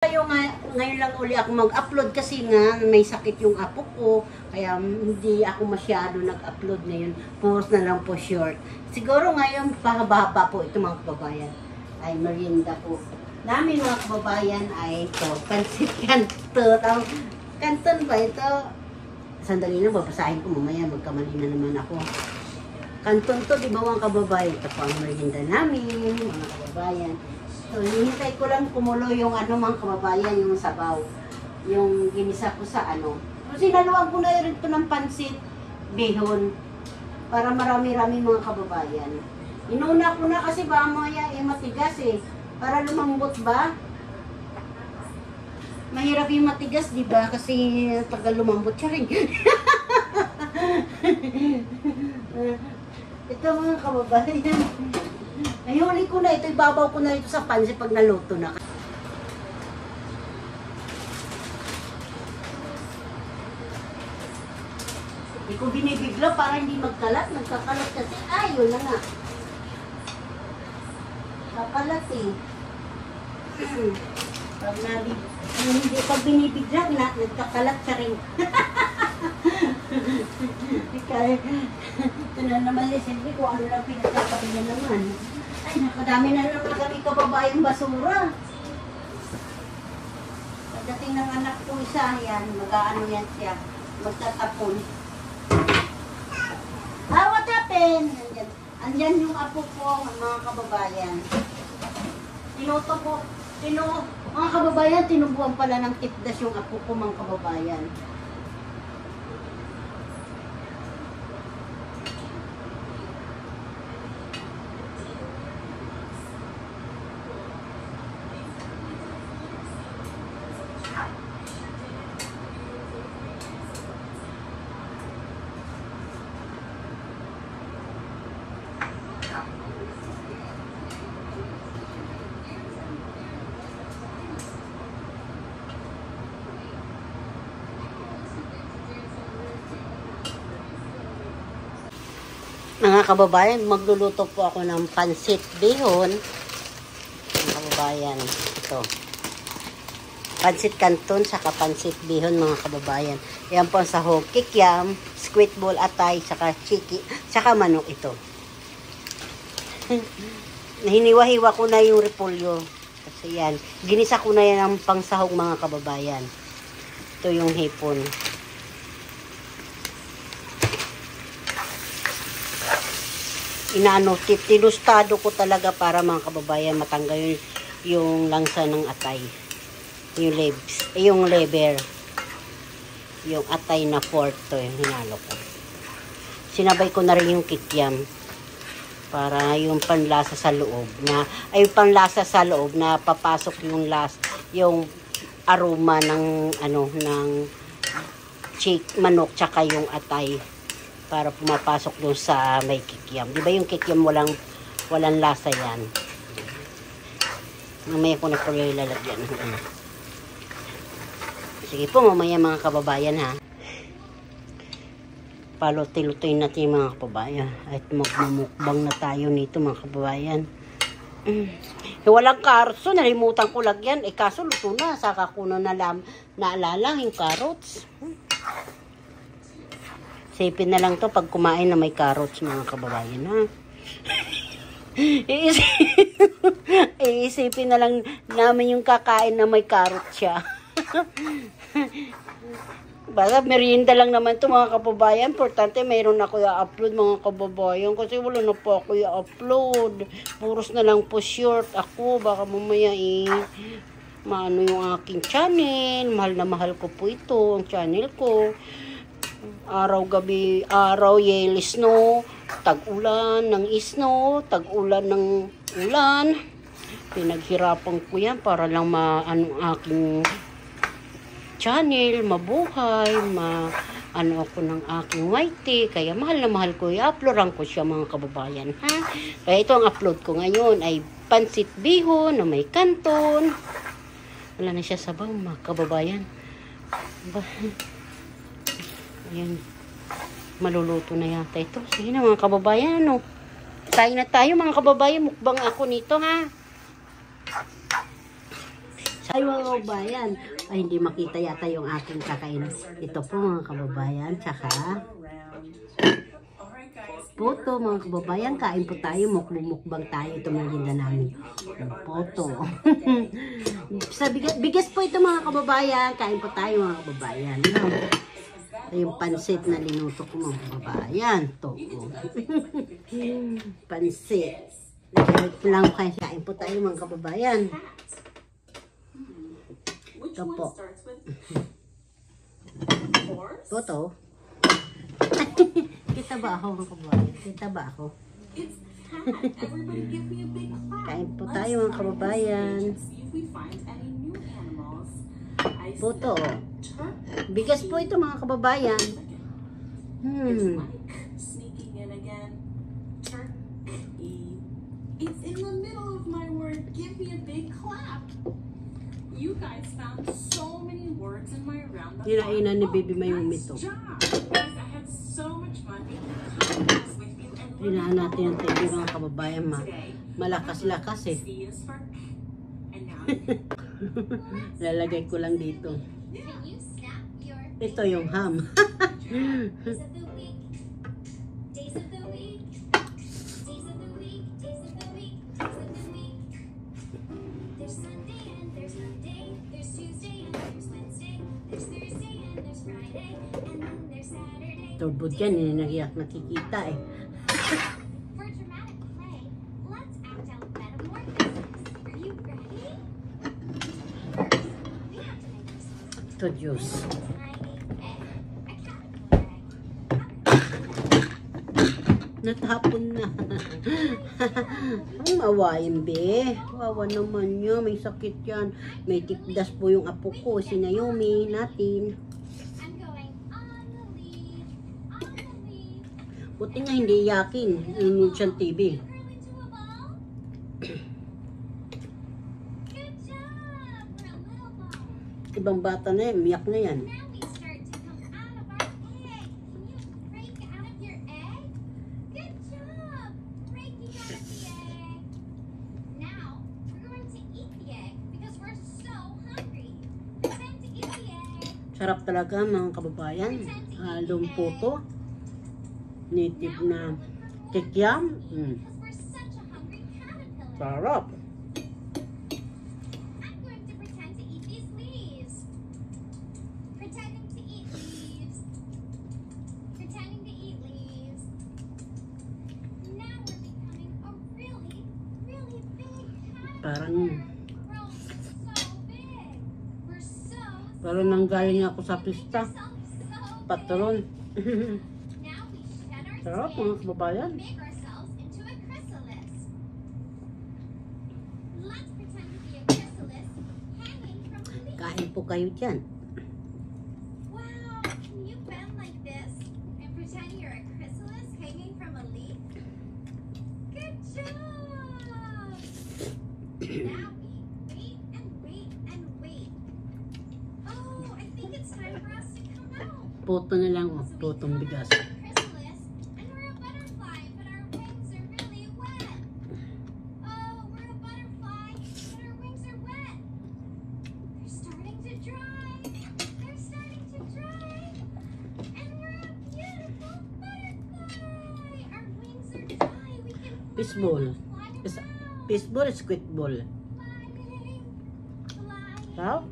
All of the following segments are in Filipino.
Ngayon lang uli ako mag-upload kasi nga may sakit yung apo ko. Kaya hindi ako masyado nag-upload ngayon. Puros na lang po short. Siguro ngayon pahaba po ito mga kababayan. Ay merienda po. Namin mga kababayan ay ito. Pansit canton. Canton ba ito? Sandali lang, babasahin ko mamaya. Magkamali na naman ako. Canton to, di ba mga kababayan? Ito po ang merienda namin mga kababayan. So, hinihintay ko lang kumulo yung mga kababayan, yung sabaw. Yung ginisa ko sa So, sinaluan ko na rin ito ng pansit, bihon. Para marami-rami mga kababayan. Inuna ko na kasi ba mamaya matigas Para lumambot ba? Mahirap yung matigas, di ba? Kasi tagal lumambot siya rin. Ito mga kababayan. Ayuli ko na ito, ibabaw ko na ito sa pansit pag naluto na. Hindi ko binibigla para hindi magkalat. Nagkakalat kasi. Yun na nga. Kakalat Pag binibigla, nagkakalat siya rin. Ito na naman silbi ko, ano lang pinagkakabi na naman. Ay, nakadami na naman kami kababayang basura. Pagdating ng anak ko isa, yan, mag-aano yan siya, magtatapon. What happened? Andyan yung apo ko, mga kababayan. Mga kababayan, tinubuan pala ng tipdas yung apo ko, mga kababayan. Mga kababayan, magluluto po ako ng pansit bihon. Mga kababayan, ito. Pansit canton, saka pansit bihon, mga kababayan. Yan po ang sahog, kikiam, squid ball, atay, saka chiki, saka manok ito. Hiniwa-hiwa ko na yung repolyo. Kasi yan, ginisa ko na yan ang pangsahog, mga kababayan. Ito yung hipon. Tinustado ko talaga para mga kababayan matanggal yung langsa ng atay. Yung legs, yung lever. Yung atay na pork to, yung hinalo ko. Sinabay ko na rin yung kikiam para yung panlasa sa loob na papasok yung aroma ng manok tsaka yung atay. Para pumapasok doon sa may kikiam. Di ba yung kikiam walang lasa yan? Mamaya ko na po ilalagyan. Sige po, mamaya mga kababayan ha. Paluti-lutuin natin mga kababayan. At magmumukbang na tayo nito mga kababayan. Walang carrots. So, nalimutan ko lagyan. Kaso luto na. Saka ko na naalala yung carrots. Isipin na lang to pag kumain na may carrots mga kababayan ha. Iisipin na lang namin yung kakain na may carrots siya. Basta merienda lang naman to mga kababayan. Importante mayroon ako i-upload mga kababayan. Kasi wala na po ako i-upload. Puros na lang po short ako. Baka mamaya maano yung aking channel. Mahal na mahal ko po ito. Ang channel ko. Araw-gabi, yellow snow, tag-ulan ng snow, tag-ulan ng ulan. Pinaghirapan ko yan para lang aking channel, mabuhay, ako ng aking whitey. Kaya mahal na mahal ko, i-uploadan ko siya mga kababayan. Ha? Kaya ito ang upload ko ngayon ay pansit bihon na may canton. Wala na siya sabaw mga kababayan. Ayan. Maluluto na yata ito. Sige na mga kababayan, Kain na tayo mga kababayan. Mukbang ako nito ha. Ay mga kababayan, ay hindi makita yata yung aking kakain. Ito po mga kababayan, tsaka puto mga kababayan, kain po tayo, mukbang tayo, ito merienda namin. Puto. Sa bigas po ito mga kababayan, kain po tayo mga kababayan. Yung pansit na linuto ko mga kababayan. Ito. Pansit. Lang kain po tayo mga kababayan. Ito po. Puto. Kita ba ako mga kababayan? Kita ba ako? Kain po tayo mga kababayan. Puto. Bigas po ito mga kababayan. It's in the middle of my word. Give me a big clap. You guys found so many words in my round. Hinainan ni Baby Mayumi ito. I had so much fun being with you and Hinaan natin yung TV mga kababayan. Malakas-lakas eh. Lalagay ko lang dito. Ito yung ham. Turbod yan, nanagiyak nakikita eh. Ito juice. Natapon na. Ang mawain be. Wawa naman niya. May sakit yan. May tikdas po yung apo ko. Si Naomi natin. Buti nga hindi yakin. Nanonood siyang TV. Ibang bata na yan. Miyak na yan. Sarap talaga mga kababayan. Lumputo. Native na kikiam. Sarap. Parang nanggaling ako sa pista. Patron. Sarap mga kababayan. Kain po kayo dyan. Puto na lang, oh. Putong bigas. Fishball. Fishball, squidball. Sarap.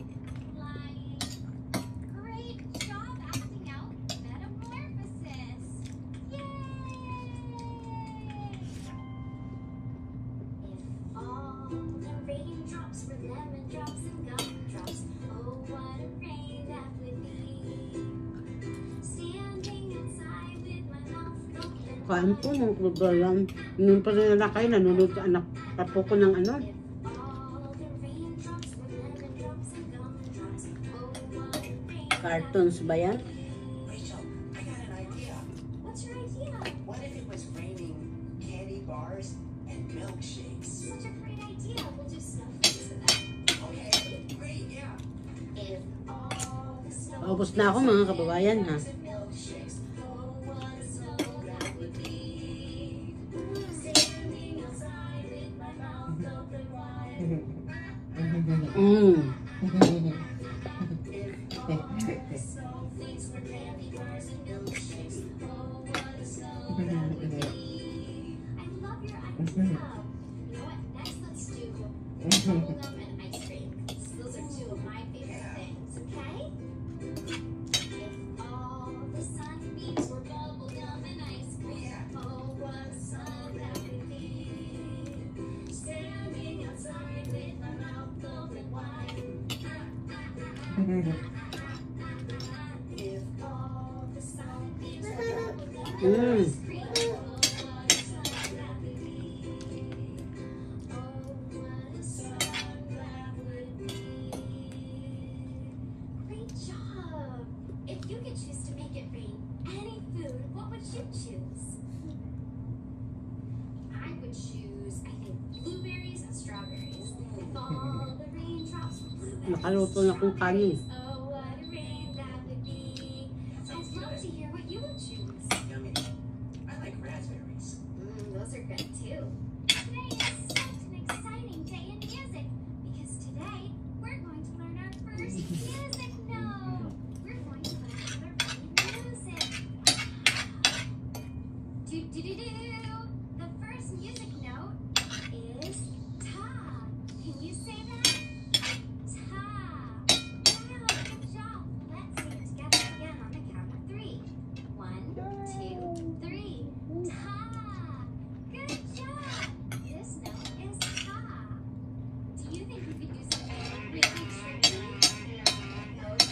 Kain po ng kababayan. Noon pa rin na kayo, nanonood sa anak tapo ko ng ano. Cartoons ba yan? Rachel, I got an idea. What's your idea? What if it was raining candy bars and milkshakes? Such a great idea. We'll do snowflakes with that. Okay, great, yeah. If all the snow Paubos na ako mga kababayan ha. And milkshakes. Oh, what a snow that would be. Standing outside with my mouth open wide. If all the sunbeams Great job! If you could choose to make it rain any food, what would you choose? I would choose, I think, blueberries and strawberries. If all the raindrops were blue Nakaluto na kong kanin. oh, what a rain that would be. I'd love to hear what you would choose. yummy. I like raspberries. Those are good too. Today is such an exciting day in music because today we're going to learn our first music note. We're going to learn how to read music. Do-do-do-do. The first music note is ta. Can you say that? Ta. Wow, good job. Let's say it together again on the count of 3. 1, 2, 3. Ta. Good job. This note is ta. Do you think we could do something really tricky? Okay. We are going to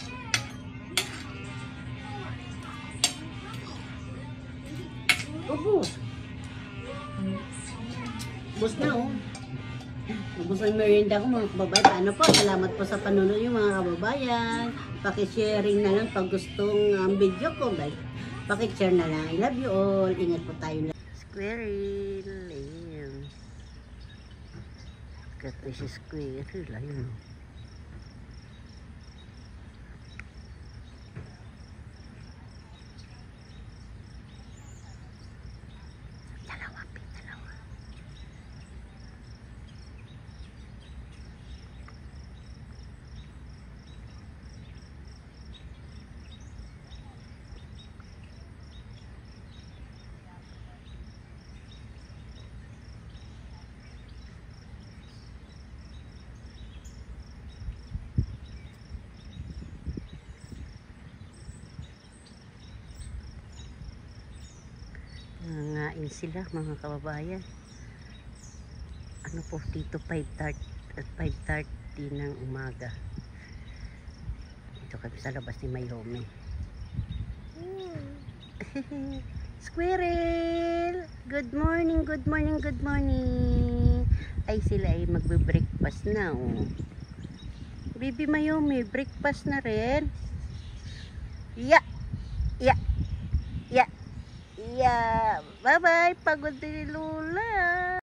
do 4 ta's in a row. Ubus. Ubus na oh. Ubus ang merienda ko mga kababayan. Paano po? Salamat po sa panonood yung mga kababayan. Pakisharing na lang pag gustong video ko. Pakishare na lang. I love you all. Ingat po tayo. Squirrel. Ayun. Ito si squirrel. Ayun. Dalawa. Nangain sila mga kababayan. Ano po dito 5:30 ng umaga. Dito kami sa labas ni Mayome. Squirrel! Good morning, good morning, good morning. Ay sila ay magbe-breakfast na oh. Baby Mayome, breakfast na rin. Yeah. Yeah. Yeah. Yeah. Bye-bye. Pagod ni Lula.